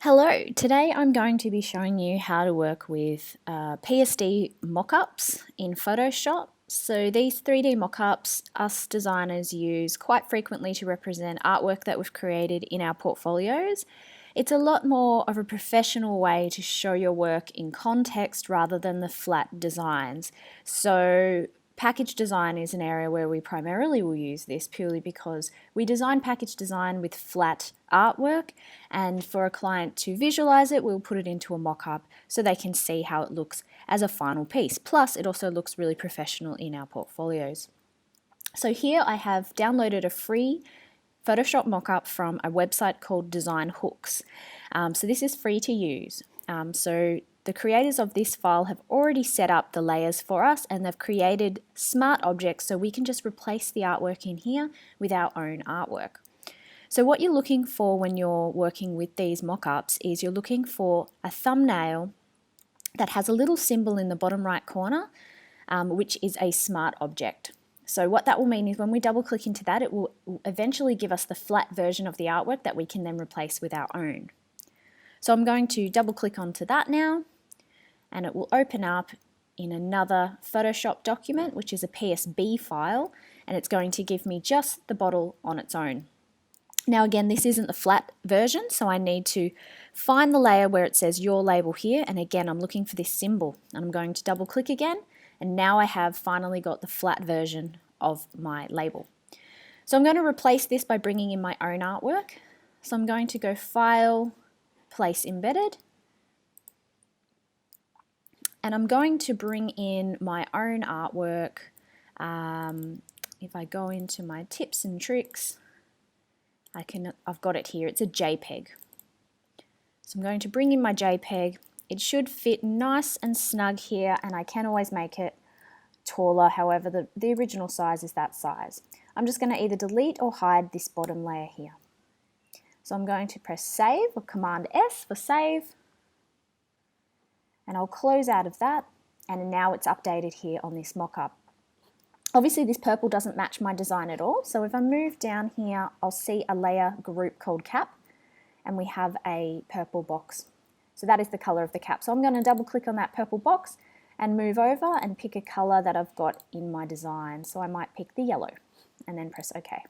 Hello, today I'm going to be showing you how to work with PSD mockups in Photoshop. So these 3D mockups us designers use quite frequently to represent artwork that we've created in our portfolios. It's a lot more of a professional way to show your work in context rather than the flat designs. So package design is an area where we primarily will use this purely because we design package design with flat artwork, and for a client to visualize it, we'll put it into a mock-up so they can see how it looks as a final piece. Plus, it also looks really professional in our portfolios. So here I have downloaded a free Photoshop mockup from a website called Design Hooks. So this is free to use. So the creators of this file have already set up the layers for us, and they've created smart objects so we can just replace the artwork in here with our own artwork. So what you're looking for when you're working with these mockups is you're looking for a thumbnail that has a little symbol in the bottom right corner, which is a smart object. So what that will mean is when we double click into that, it will eventually give us the flat version of the artwork that we can then replace with our own. So I'm going to double click onto that now, and it will open up in another Photoshop document, which is a PSB file, and it's going to give me just the bottle on its own. Now again, this isn't the flat version, so I need to find the layer where it says your label here, and again I'm looking for this symbol, and I'm going to double click again, and now I have finally got the flat version of my label. So I'm going to replace this by bringing in my own artwork. So I'm going to go File, Place Embedded, and I'm going to bring in my own artwork. If I go into my tips and tricks, I've got it here, it's a JPEG. So I'm going to bring in my JPEG. It should fit nice and snug here, and I can always make it taller, however the original size is that size. I'm just going to either delete or hide this bottom layer here. So I'm going to press Save or Command S for save, and I'll close out of that, and now it's updated here on this mockup. Obviously this purple doesn't match my design at all, so if I move down here, I'll see a layer group called cap, and we have a purple box. So that is the color of the cap. So I'm going to double click on that purple box and move over and pick a color that I've got in my design. So I might pick the yellow and then press OK.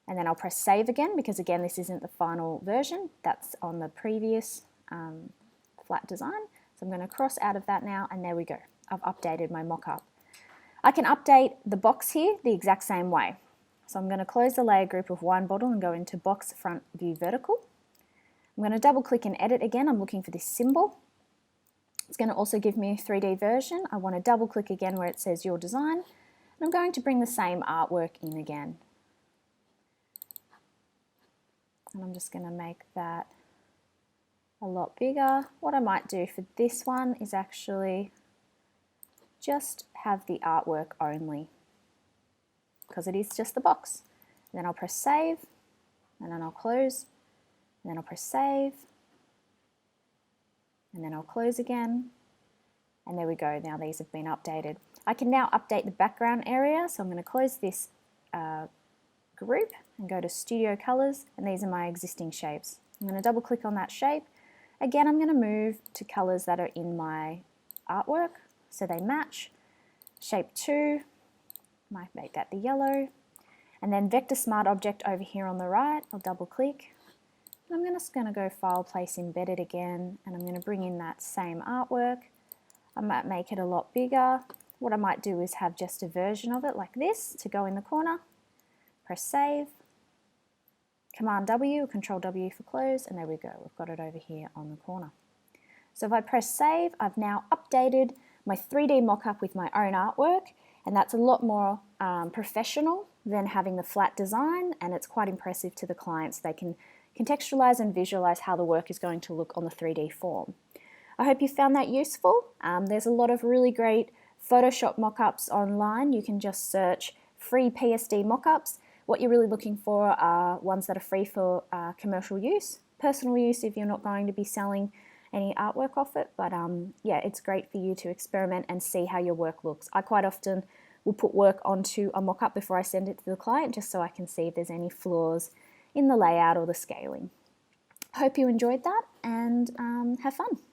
And then I'll press save again, because again this isn't the final version, that's on the previous flat design. So I'm going to cross out of that now, and there we go. I've updated my mockup. I can update the box here the exact same way. So I'm going to close the layer group of wine bottle and go into box front view vertical. I'm going to double click and edit again. I'm looking for this symbol. It's going to also give me a 3D version. I want to double click again where it says your design, and I'm going to bring the same artwork in again. And I'm just going to make that a lot bigger. What I might do for this one is actually just have the artwork only, because it is just the box. And then I'll press save, and then I'll close, and then I'll press save, and then I'll close again, and there we go. Now these have been updated. I can now update the background area, so I'm going to close this group and go to Studio Colors, and these are my existing shapes. I'm going to double click on that shape. Again, I'm going to move to colors that are in my artwork so they match. Shape 2, might make that the yellow, and then Vector Smart Object over here on the right, I'll double click. And I'm just going to go File, Place Embedded again, and I'm going to bring in that same artwork. I might make it a lot bigger. What I might do is have just a version of it like this to go in the corner. Press Save, Command W, Control W for close, and there we go. We've got it over here on the corner. So if I press Save, I've now updated my 3D mockup with my own artwork, and that's a lot more professional than having the flat design, and it's quite impressive to the clients. They can contextualize and visualize how the work is going to look on the 3D form. I hope you found that useful. There's a lot of really great Photoshop mockups online. You can just search free PSD mockups. What you're really looking for are ones that are free for commercial use, personal use if you're not going to be selling any artwork off it, but yeah, it's great for you to experiment and see how your work looks. I quite often will put work onto a mock-up before I send it to the client, just so I can see if there's any flaws in the layout or the scaling. Hope you enjoyed that and have fun.